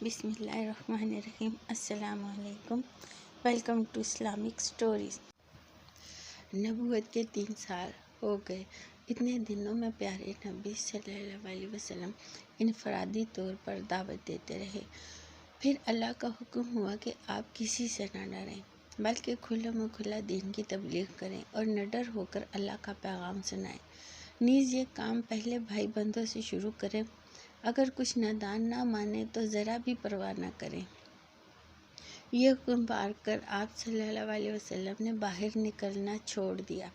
بسم اللہ الرحمن الرحیم۔ السلام علیکم۔ Welcome to Islamic stories. نبوت کے 3 سال ہو گئے۔ اتنے دنوں میں پیارے نبی صلی اللہ علیہ وسلم انفرادی طور پر دعوت دیتے رہے۔ پھر اللہ کا حکم ہوا کہ آپ کسی سے نہ ڈریں بلکہ کھلم و کھلا دین کی تبلیغ کریں اور نڈر ہو کر اللہ کا پیغام سنائیں۔ نیز یہ کام پہلے بھائی بندوں سے شروع کریں۔ اگر کچھ نادان نہ مانے تو ذرا بھی پرواہ نہ کریں۔ یہ حکم پا کر آپ صلی اللہ علیہ وسلم نے باہر نکلنا چھوڑ دیا۔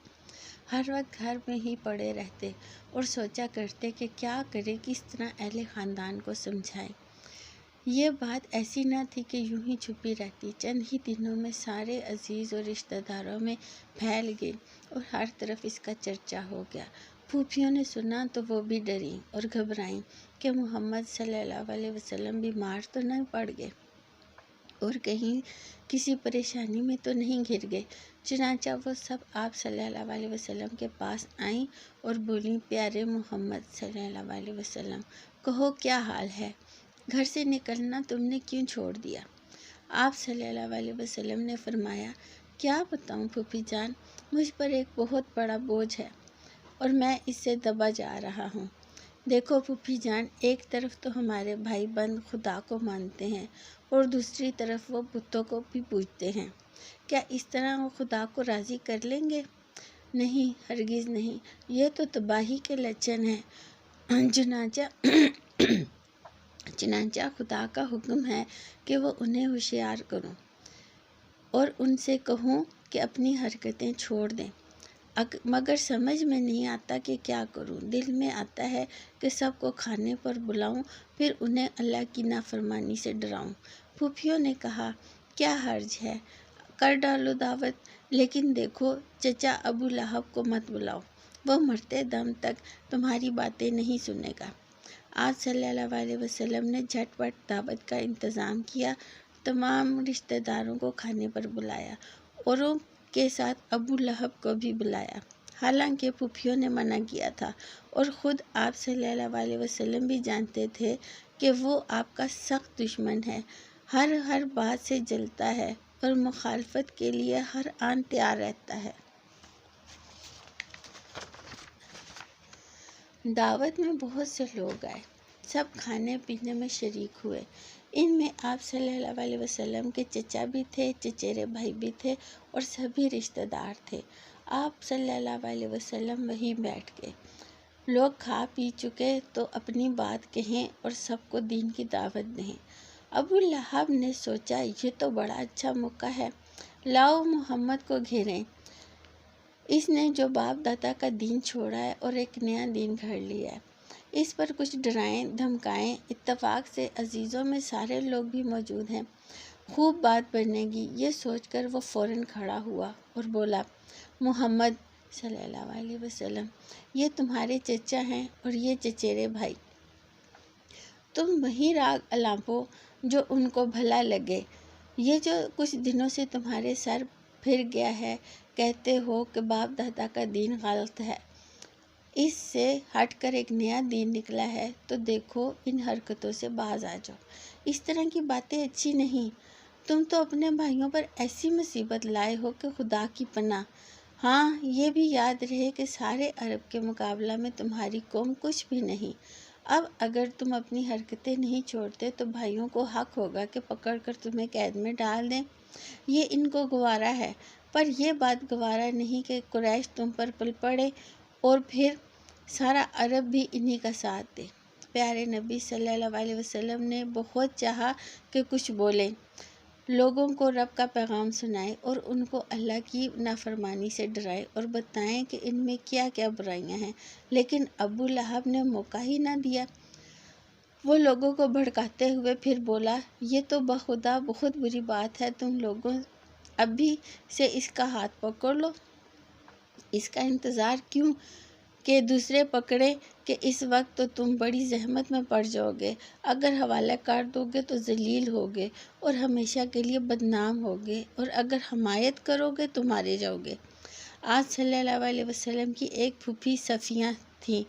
ہر وقت گھر میں ہی پڑے رہتے اور سوچا کرتے کہ کیا کریں، کس طرح اہل خاندان کو سمجھائیں۔ یہ بات ایسی نہ تھی کہ یوں ہی چھپی رہتی، چند ہی دنوں میں سارے عزیز اور رشتہ داروں میں پھیل گئی اور ہر طرف اس کا چرچا ہو گیا۔ پھوپھیوں نے سنا تو وہ بھی ڈریں اور گھبرائیں کہ محمد صلی اللہ علیہ وسلم بیمار تو نہیں پڑ گئے اور کہیں کسی پریشانی میں تو نہیں گر گئے۔ چنانچہ وہ سب آپ صلی اللہ علیہ وسلم کے پاس آئیں اور بولیں، پیارے محمد صلی اللہ علیہ وسلم، کہو کیا حال ہے؟ گھر سے نکلنا تم نے کیوں چھوڑ دیا؟ آپ صلی اللہ علیہ وسلم نے فرمایا، کیا بتاؤں پھوپھی جان، مجھ پر ایک بہت بڑا بوجھ ہے اور میں اس سے دبا جا رہا ہوں۔ دیکھو پھوپھی جان، ایک طرف تو ہمارے بھائی بند خدا کو مانتے ہیں اور دوسری طرف وہ بتوں کو بھی پوجتے ہیں۔ کیا اس طرح وہ خدا کو راضی کر لیں گے؟ نہیں، ہرگز نہیں، یہ تو تباہی کے لچن ہیں۔ چنانچہ خدا کا حکم ہے کہ وہ انہیں ہوشیار کروں اور ان سے کہوں کہ اپنی حرکتیں چھوڑ دیں، مگر سمجھ میں نہیں آتا کہ کیا کروں۔ دل میں آتا ہے کہ سب کو کھانے پر بلاؤں، پھر انہیں اللہ کی نافرمانی سے ڈراؤں۔ پھوپھیوں نے کہا، کیا حرج ہے، کر ڈالو دعوت، لیکن دیکھو چچا ابو لہب کو مت بلاؤ، وہ مرتے دم تک تمہاری باتیں نہیں سنے گا۔ آپ صلی اللہ علیہ وسلم نے جھٹ پٹ دعوت کا انتظام کیا، تمام رشتہ داروں کو کھانے پر بلایا، اوروں کے ساتھ ابو لہب کو بھی بلایا، حالانکہ پھوپھیوں نے منع کیا تھا اور خود آپ صلی اللہ علیہ وسلم بھی جانتے تھے کہ وہ آپ کا سخت دشمن ہے، ہر بات سے جلتا ہے اور مخالفت کے لیے ہر آن تیار رہتا ہے۔ دعوت میں بہت سے لوگ آئے، سب کھانے پینے میں شریک ہوئے۔ ان میں آپ صلی اللہ علیہ وسلم کے چچا بھی تھے، چچیرے بھائی بھی تھے اور سبھی رشتہ دار تھے۔ آپ صلی اللہ علیہ وسلم وہیں بیٹھ گئے۔ لوگ کھا پی چکے تو اپنی بات کہیں اور سب کو دین کی دعوت دیں۔ ابو لہب نے سوچا، یہ تو بڑا اچھا موقع ہے، لاؤ محمد کو گھیریں۔ اس نے جو باپ دادا کا دین چھوڑا ہے اور ایک نیا دین گھڑ لیا ہے، اس پر کچھ ڈرائیں دھمکائیں۔ اتفاق سے عزیزوں میں سارے لوگ بھی موجود ہیں، خوب بات بنے گی۔ یہ سوچ کر وہ فوراً کھڑا ہوا اور بولا، محمد صلی اللہ علیہ وسلم، یہ تمہارے چچا ہیں اور یہ چچیرے بھائی، تم وہی راگ الاپو جو ان کو بھلا لگے۔ یہ جو کچھ دنوں سے تمہارے سر پھر گیا ہے، کہتے ہو کہ باپ دادا کا دین غلط ہے، اس سے ہٹ کر ایک نیا دین نکلا ہے، تو دیکھو ان حرکتوں سے باز آ جاؤ۔ اس طرح کی باتیں اچھی نہیں۔ تم تو اپنے بھائیوں پر ایسی مصیبت لائے ہو کہ خدا کی پناہ۔ ہاں، یہ بھی یاد رہے کہ سارے عرب کے مقابلہ میں تمہاری قوم کچھ بھی نہیں۔ اب اگر تم اپنی حرکتیں نہیں چھوڑتے تو بھائیوں کو حق ہوگا کہ پکڑ کر تمہیں قید میں ڈال دیں۔ یہ ان کو گوارا ہے، پر یہ بات گوارا نہیں کہ قریش تم پر پل پڑے اور پھر سارا عرب بھی انہی کا ساتھ دے۔ پیارے نبی صلی اللہ علیہ وسلم نے بہت چاہا کہ کچھ بولیں، لوگوں کو رب کا پیغام سنائیں اور ان کو اللہ کی نافرمانی سے ڈرائیں اور بتائیں کہ ان میں کیا کیا برائیاں ہیں، لیکن ابو لہب نے موقع ہی نہ دیا۔ وہ لوگوں کو بھڑکاتے ہوئے پھر بولا، یہ تو بخدا بہت بری بات ہے، تم لوگوں ابھی سے اس کا ہاتھ پکڑ لو۔ اس کا انتظار کیوں کہ دوسرے پکڑیں کہ اس وقت تو تم بڑی زحمت میں پڑ جاؤ گے، اگر حوالہ کر دو گے تو ذلیل ہوگے اور ہمیشہ کے لیے بدنام ہوگے، اور اگر حمایت کرو گے تو مارے جاؤ گے۔ آج صلی اللہ علیہ وسلم کی ایک پھوپھی صفیہ تھیں،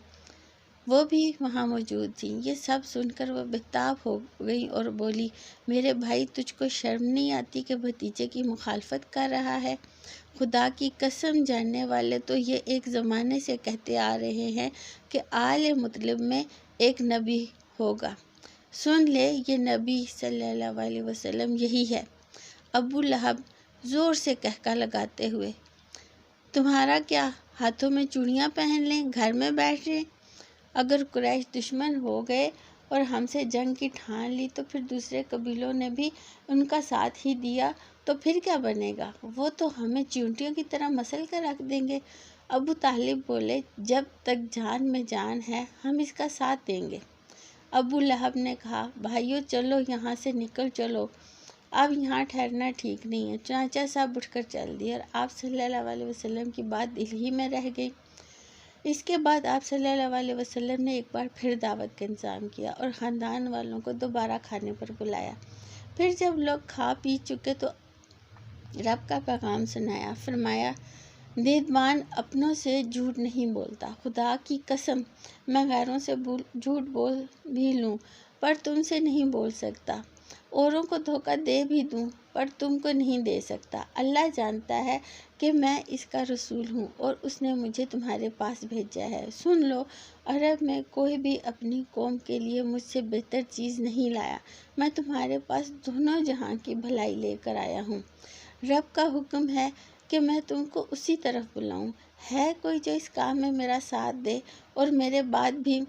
وہ بھی وہاں موجود تھیں۔ یہ سب سن کر وہ بےتاب ہو گئی اور بولی، میرے بھائی، تجھ کو شرم نہیں آتی کہ بھتیجے کی مخالفت کر رہا ہے؟ خدا کی قسم، جاننے والے تو یہ ایک زمانے سے کہتے آ رہے ہیں کہ آل مطلب میں ایک نبی ہوگا۔ سن لے، یہ نبی صلی اللہ علیہ وسلم یہی ہے۔ ابو لہب زور سے کہکا لگاتے ہوئے، تمہارا کیا، ہاتھوں میں چوڑیاں پہن لیں، گھر میں بیٹھ رہے؟ اگر قریش دشمن ہو گئے اور ہم سے جنگ کی ٹھان لی تو پھر دوسرے قبیلوں نے بھی ان کا ساتھ ہی دیا تو پھر کیا بنے گا؟ وہ تو ہمیں چیونٹیوں کی طرح مسل کر رکھ دیں گے۔ ابو طالب بولے، جب تک جان میں جان ہے ہم اس کا ساتھ دیں گے۔ ابو لہب نے کہا، بھائیو چلو یہاں سے نکل چلو، اب یہاں ٹھہرنا ٹھیک نہیں ہے۔ چنانچہ سب اٹھ کر چل دیے اور آپ صلی اللہ علیہ وسلم کی بات دل ہی میں رہ گئی۔ اس کے بعد آپ صلی اللہ علیہ وسلم نے ایک بار پھر دعوت کا انتظام کیا اور خاندان والوں کو دوبارہ کھانے پر بلایا۔ پھر جب لوگ کھا پی چکے تو رب کا پیغام سنایا۔ فرمایا، دیدبان اپنوں سے جھوٹ نہیں بولتا۔ خدا کی قسم، میں غیروں سے جھوٹ بول بھی لوں پر تم سے نہیں بول سکتا، اوروں کو دھوکہ دے بھی دوں پر تم کو نہیں دے سکتا۔ اللہ جانتا ہے کہ میں اس کا رسول ہوں اور اس نے مجھے تمہارے پاس بھیجا ہے۔ سن لو، عرب میں کوئی بھی اپنی قوم کے لیے مجھ سے بہتر چیز نہیں لایا۔ میں تمہارے پاس دونوں جہاں کی بھلائی لے کر آیا ہوں۔ رب کا حکم ہے کہ میں تم کو اسی طرف بلاؤں۔ ہے کوئی جو اس کام میں میرا ساتھ دے اور میرے بعد بھی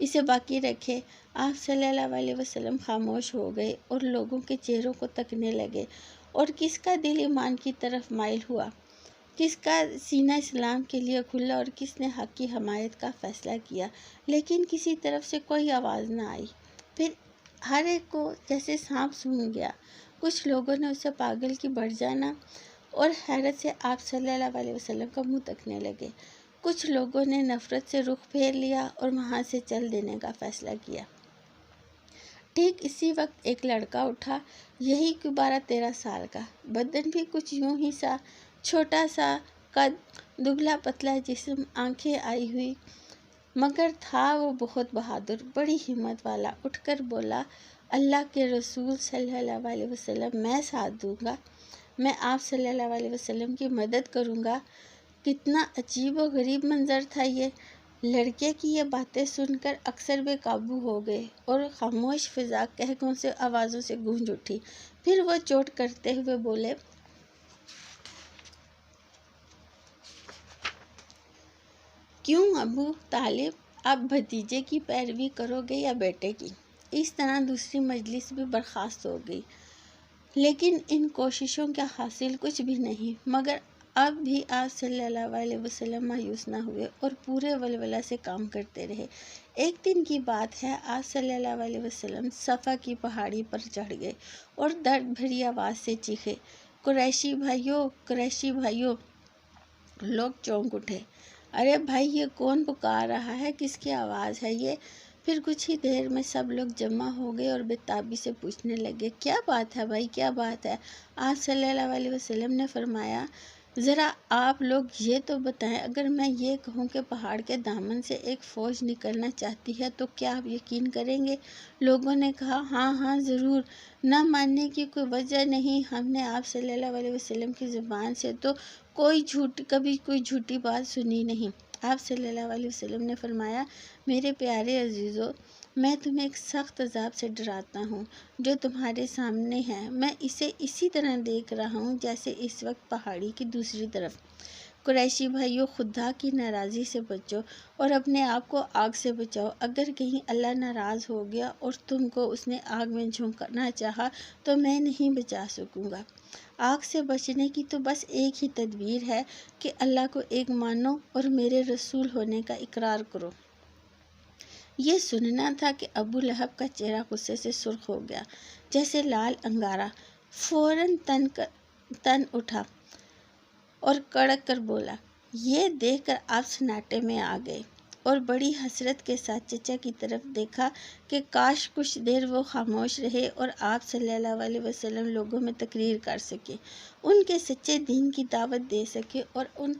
اسے باقی رکھے؟ آپ صلی اللہ علیہ وسلم خاموش ہو گئے اور لوگوں کے چہروں کو تکنے لگے، اور کس کا دل ایمان کی طرف مائل ہوا، کس کا سینہ اسلام کے لیے کھلا اور کس نے حق کی حمایت کا فیصلہ کیا، لیکن کسی طرف سے کوئی آواز نہ آئی۔ پھر ہر ایک کو جیسے سانپ سونگھ گیا۔ کچھ لوگوں نے اسے پاگل کی بڑھ جانا اور حیرت سے آپ صلی اللہ علیہ وسلم کا منہ تکنے لگے۔ کچھ لوگوں نے نفرت سے رخ پھیر لیا اور وہاں سے چل دینے کا فیصلہ کیا۔ ٹھیک اسی وقت ایک لڑکا اٹھا، یہی 12-13 سال کا، بدن بھی کچھ یوں ہی سا، چھوٹا سا قد، دبلا پتلا جسم، آنکھیں آئی ہوئی، مگر تھا وہ بہت بہادر، بڑی ہمت والا۔ اٹھ کر بولا، اللہ کے رسول صلی اللہ علیہ وسلم، میں ساتھ دوں گا، میں آپ صلی اللہ علیہ وسلم کی مدد کروں گا۔ کتنا عجیب و غریب منظر تھا یہ! لڑکے کی یہ باتیں سن کر اکثر بے قابو ہو گئے اور خاموش فضا قہقہوں سے آوازوں سے گونج اٹھی۔ پھر وہ چوٹ کرتے ہوئے بولے، کیوں ابو طالب، آپ بھتیجے کی پیروی کرو گے یا بیٹے کی؟ اس طرح دوسری مجلس بھی برخاست ہو گئی، لیکن ان کوششوں کا حاصل کچھ بھی نہیں۔ مگر اب بھی آپ صلی اللہ علیہ وسلم مایوس نہ ہوئے اور پورے ولولہ سے کام کرتے رہے۔ ایک دن کی بات ہے، آپ صلی اللہ علیہ وسلم صفا کی پہاڑی پر چڑھ گئے اور درد بھری آواز سے چیخے، قریشی بھائیو، قریشی بھائیو! لوگ چونک اٹھے، ارے بھائی، یہ کون پکار رہا ہے، کس کی آواز ہے یہ؟ پھر کچھ ہی دیر میں سب لوگ جمع ہو گئے اور بےتابی سے پوچھنے لگے، کیا بات ہے بھائی، کیا بات ہے؟ آپ صلی اللہ علیہ وسلم نے فرمایا، ذرا آپ لوگ یہ تو بتائیں، اگر میں یہ کہوں کہ پہاڑ کے دامن سے ایک فوج نکلنا چاہتی ہے تو کیا آپ یقین کریں گے؟ لوگوں نے کہا، ہاں ہاں ضرور، نہ ماننے کی کوئی وجہ نہیں۔ ہم نے آپ صلی اللہ علیہ وسلم کی زبان سے تو کبھی کوئی جھوٹی بات سنی نہیں۔ آپ صلی اللہ علیہ وسلم نے فرمایا، میرے پیارے عزیزو، میں تمہیں ایک سخت عذاب سے ڈراتا ہوں جو تمہارے سامنے ہے۔ میں اسے اسی طرح دیکھ رہا ہوں جیسے اس وقت پہاڑی کی دوسری طرف۔ قریشی بھائیو، خدا کی ناراضی سے بچو اور اپنے آپ کو آگ سے بچاؤ۔ اگر کہیں اللہ ناراض ہو گیا اور تم کو اس نے آگ میں جھونکنا چاہا تو میں نہیں بچا سکوں گا۔ آگ سے بچنے کی تو بس ایک ہی تدبیر ہے کہ اللہ کو ایک مانو اور میرے رسول ہونے کا اقرار کرو۔ یہ سننا تھا کہ ابو لہب کا چہرہ غصے سے سرخ ہو گیا، جیسے لال انگارہ۔ فوراً تن اٹھا اور کڑک کر بولا۔ یہ دیکھ کر آپ سناٹے میں آ گئے اور بڑی حسرت کے ساتھ چچا کی طرف دیکھا کہ کاش کچھ دیر وہ خاموش رہے اور آپ صلی اللہ علیہ وسلم لوگوں میں تقریر کر سکے، ان کے سچے دین کی دعوت دے سکے اور ان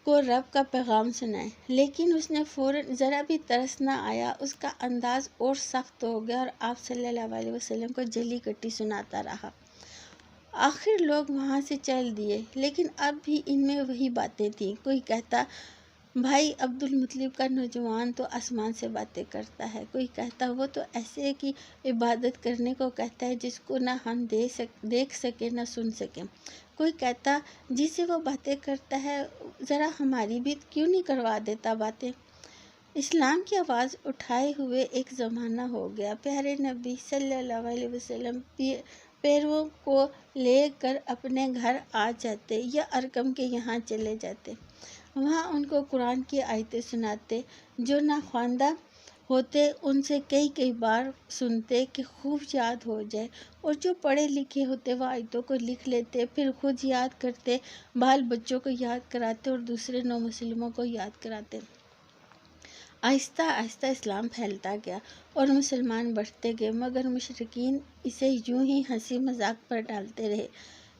کو رب کا پیغام سنائے، لیکن اس نے فوراً ذرا بھی ترس نہ آیا۔ اس کا انداز اور سخت ہو گیا اور آپ صلی اللہ علیہ وسلم کو جلی کٹی سناتا رہا۔ آخر لوگ وہاں سے چل دیے، لیکن اب بھی ان میں وہی باتیں تھیں۔ کوئی کہتا بھائی عبد المطلب کا نوجوان تو آسمان سے باتیں کرتا ہے، کوئی کہتا وہ تو ایسے کی عبادت کرنے کو کہتا ہے جس کو نہ ہم دیکھ سکیں نہ سن سکیں، کوئی کہتا جس سے وہ باتیں کرتا ہے ذرا ہماری بھی کیوں نہیں کروا دیتا باتیں۔ اسلام کی آواز اٹھائے ہوئے ایک زمانہ ہو گیا۔ پیارے نبی صلی اللہ علیہ وسلم پیرووں کو لے کر اپنے گھر آ جاتے یا ارقم کے یہاں چلے جاتے، وہاں ان کو قرآن کی آیتیں سناتے، جو نہ خواندہ ہوتے ان سے کئی بار سنتے کہ خوب یاد ہو جائے، اور جو پڑھے لکھے ہوتے وہ آیتوں کو لکھ لیتے، پھر خود یاد کرتے، بال بچوں کو یاد کراتے اور دوسرے نو مسلموں کو یاد کراتے۔ آہستہ آہستہ اسلام پھیلتا گیا اور مسلمان بڑھتے گئے، مگر مشرکین اسے یوں ہی ہنسی مذاق پر ڈالتے رہے۔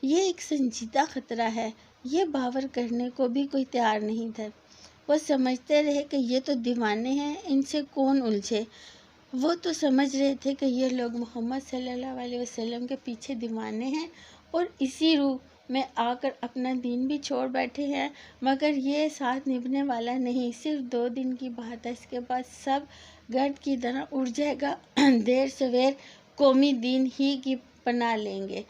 یہ ایک سنجیدہ خطرہ ہے، یہ باور کرنے کو بھی کوئی تیار نہیں تھا۔ وہ سمجھتے رہے کہ یہ تو دیوانے ہیں، ان سے کون الجھے۔ وہ تو سمجھ رہے تھے کہ یہ لوگ محمد صلی اللہ علیہ وسلم کے پیچھے دیوانے ہیں اور اسی روح میں آ کر اپنا دین بھی چھوڑ بیٹھے ہیں، مگر یہ ساتھ نبھنے والا نہیں، صرف 2 دن کی بات ہے، اس کے بعد سب گرد کی طرح اڑ جائے گا، دیر سویر قومی دین ہی کی پناہ لیں گے۔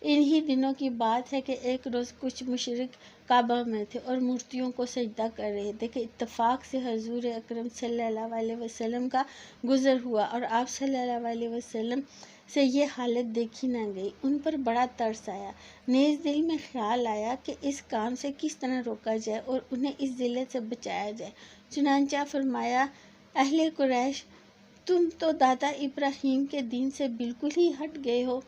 انہی دنوں کی بات ہے کہ ایک روز کچھ مشرک کعبہ میں تھے اور مورتیوں کو سجدہ کر رہے تھے کہ اتفاق سے حضور اکرم صلی اللہ علیہ وسلم کا گزر ہوا اور آپ صلی اللہ علیہ وسلم سے یہ حالت دیکھی نہ گئی۔ ان پر بڑا ترس آیا، نیز دل میں خیال آیا کہ اس کام سے کس طرح روکا جائے اور انہیں اس ذلت سے بچایا جائے۔ چنانچہ فرمایا، اہل قریش، تم تو دادا ابراہیم کے دین سے بالکل ہی ہٹ گئے ہو،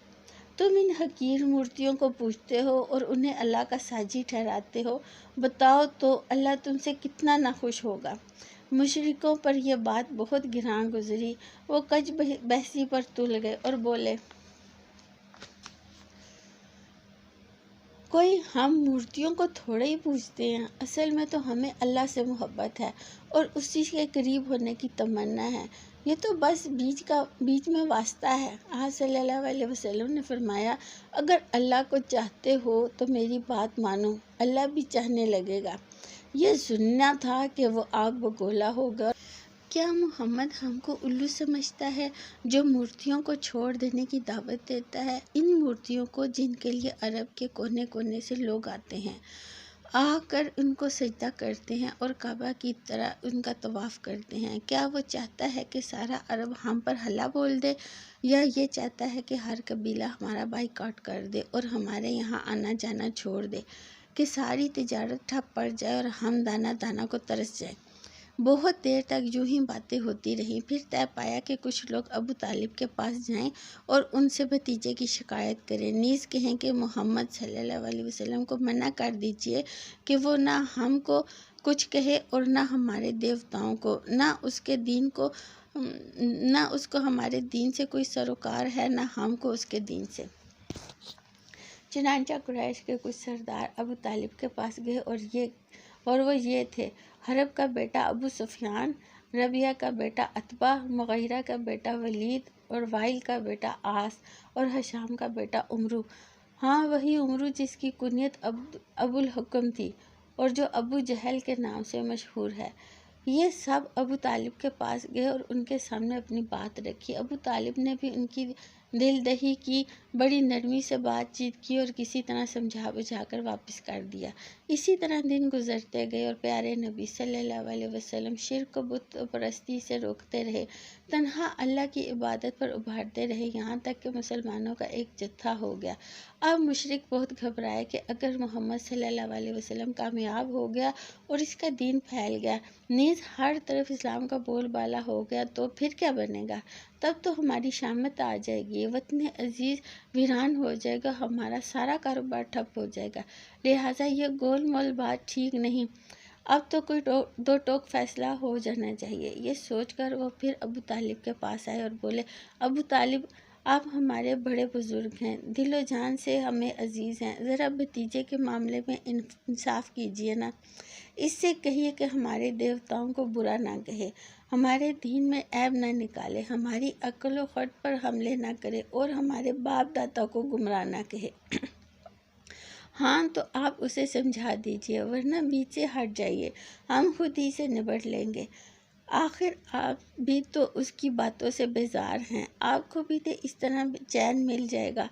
تم ان حقیر مورتیوں کو پوجتے ہو اور انہیں اللہ کا ساجی ٹھہراتے ہو، بتاؤ تو اللہ تم سے کتنا ناخوش ہوگا۔ مشرکوں پر یہ بات بہت گراں گزری، وہ کج بحثی پر تل گئے اور بولے، کوئی ہم مورتیوں کو تھوڑے ہی پوجتے ہیں، اصل میں تو ہمیں اللہ سے محبت ہے اور اسی کے قریب ہونے کی تمنا ہے، یہ تو بس بیچ میں واسطہ ہے۔ آپ صلی اللہ علیہ وسلم نے فرمایا، اگر اللہ کو چاہتے ہو تو میری بات مانو، اللہ بھی چاہنے لگے گا۔ یہ سننا تھا کہ وہ آگ بگولا ہوگا۔ کیا محمد ہم کو الو سمجھتا ہے جو مورتیوں کو چھوڑ دینے کی دعوت دیتا ہے؟ ان مورتیوں کو جن کے لیے عرب کے کونے کونے سے لوگ آتے ہیں، آ کر ان کو سجدہ کرتے ہیں اور کعبہ کی طرح ان کا طواف کرتے ہیں، کیا وہ چاہتا ہے کہ سارا عرب ہم پر ہلا بول دے، یا یہ چاہتا ہے کہ ہر قبیلہ ہمارا بائیکاٹ کر دے اور ہمارے یہاں آنا جانا چھوڑ دے، کہ ساری تجارت ٹھپ پڑ جائے اور ہم دانہ دانہ کو ترس جائیں؟ بہت دیر تک یوں ہی باتیں ہوتی رہیں، پھر طے پایا کہ کچھ لوگ ابو طالب کے پاس جائیں اور ان سے بھتیجے کی شکایت کریں، نیز کہیں کہ محمد صلی اللہ علیہ وسلم کو منع کر دیجیے کہ وہ نہ ہم کو کچھ کہے اور نہ ہمارے دیوتاؤں کو، نہ اس کو ہمارے دین سے کوئی سروکار ہے، نہ ہم کو اس کے دین سے۔ چنانچہ قریش کے کچھ سردار ابو طالب کے پاس گئے اور وہ یہ تھے، حرب کا بیٹا ابو سفیان، ربیعہ کا بیٹا عتبہ، مغیرہ کا بیٹا ولید اور وائل کا بیٹا عاص اور ہشام کا بیٹا عمرو، ہاں وہی عمرو جس کی کنیت ابو الحکم تھی اور جو ابو جہل کے نام سے مشہور ہے۔ یہ سب ابو طالب کے پاس گئے اور ان کے سامنے اپنی بات رکھی۔ ابو طالب نے بھی ان کی دل دہی کی، بڑی نرمی سے بات چیت کی اور کسی طرح سمجھا بجھا کر واپس کر دیا۔ اسی طرح دن گزرتے گئے اور پیارے نبی صلی اللہ علیہ وسلم شرک و بت پرستی سے روکتے رہے، تنہا اللہ کی عبادت پر ابھارتے رہے، یہاں تک کہ مسلمانوں کا ایک جتھا ہو گیا۔ اب مشرک بہت گھبرائے کہ اگر محمد صلی اللہ علیہ وسلم کامیاب ہو گیا اور اس کا دین پھیل گیا، نیز ہر طرف اسلام کا بول بالا ہو گیا تو پھر کیا بنے گا؟ تب تو ہماری شامت آ جائے گی، وطن عزیز ویران ہو جائے گا، ہمارا سارا کاروبار ٹھپ ہو جائے گا، لہٰذا یہ گول مول بات ٹھیک نہیں، اب تو کوئی دو ٹوک فیصلہ ہو جانا چاہیے۔ یہ سوچ کر وہ پھر ابو طالب کے پاس آئے اور بولے، ابو طالب، آپ ہمارے بڑے بزرگ ہیں، دل و جان سے ہمیں عزیز ہیں، ذرا بھتیجے کے معاملے میں انصاف کیجیے نا۔ اس سے کہیے کہ ہمارے دیوتاؤں کو برا نہ کہے، ہمارے دین میں عیب نہ نکالے، ہماری عقل و خرد پر حملے نہ کرے اور ہمارے باپ دادا کو گمراہ نہ کہے۔ ہاں تو آپ اسے سمجھا دیجیے، ورنہ بیچ سے ہٹ جائیے، ہم خود ہی سے نبٹ لیں گے۔ آخر آپ بھی تو اس کی باتوں سے بیزار ہیں، آپ کو بھی تو اس طرح چین مل جائے گا۔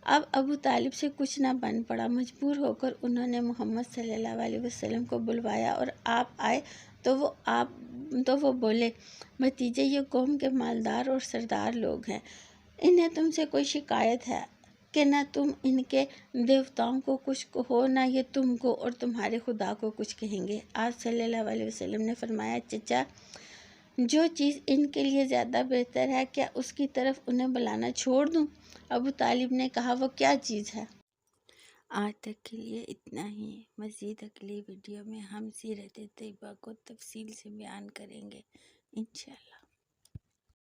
اب ابو طالب سے کچھ نہ بن پڑا، مجبور ہو کر انہوں نے محمد صلی اللہ علیہ وسلم کو بلوایا اور آپ آئے تو وہ بولے، بھتیجے یہ قوم کے مالدار اور سردار لوگ ہیں، انہیں تم سے کوئی شکایت ہے کہ نہ تم ان کے دیوتاؤں کو کچھ کہو نہ یہ تم کو اور تمہارے خدا کو کچھ کہیں گے۔ آپ صلی اللہ علیہ وسلم نے فرمایا، چچا جو چیز ان کے لیے زیادہ بہتر ہے کیا اس کی طرف انہیں بلانا چھوڑ دوں؟ ابو طالب نے کہا، وہ کیا چیز ہے؟ آج تک کے لیے اتنا ہی، مزید اگلی ویڈیو میں ہم سیرت طیبہ کو تفصیل سے بیان کریں گے انشاءاللہ۔